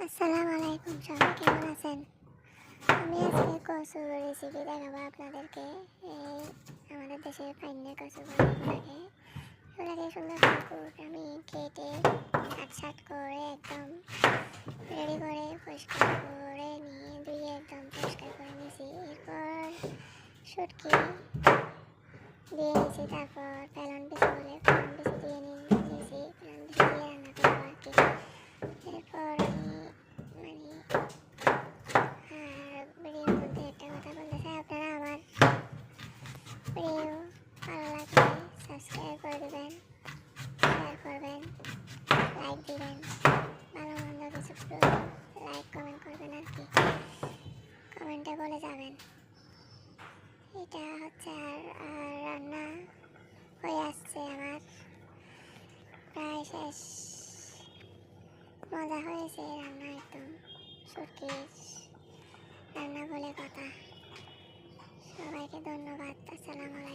আসসালামু আলাইকুম, সবাই কেমন আছেন? আমি আজকে কচুর রেসিপি দেখাবো আপনাদেরকে। এই আমাদের দেশে পাইনে কচু বলে এগুলাকে সুন্দর করে আমি কেটে কাটছাট করে একদম রেডি করে পরিষ্কার করে নিয়ে ধুয়ে একদম পরিষ্কার করে নিয়েছি। এরপর শুটকি দিয়ে নিয়েছি, তারপর ফেলন পিসি বলে ফেলন পিসি দিয়ে নিয়েছি, ফেলন পিসি দিয়ে রান্না করবো আর কি। এরপর আমি ভিডিওর মধ্যে একটা কথা বলতে চাই, আপনারা আমার ভিডিও ভালো লাগলে সাবস্ক্রাইব করে দেবেন, শেয়ার করবেন, লাইক দিবেন, ভালো মন্দ কিছু লাইক কমেন্ট করবেন আর কি, কমেন্টে বলে যাবেন। এটা হচ্ছে আর রান্না হয়ে আসছে আমার, প্রায় শেষ। মজা হয়েছে রান্না, একদম শুটকির রান্না বলে কথা। সবাইকে ধন্যবাদ। আসসালামু আলাইকুম।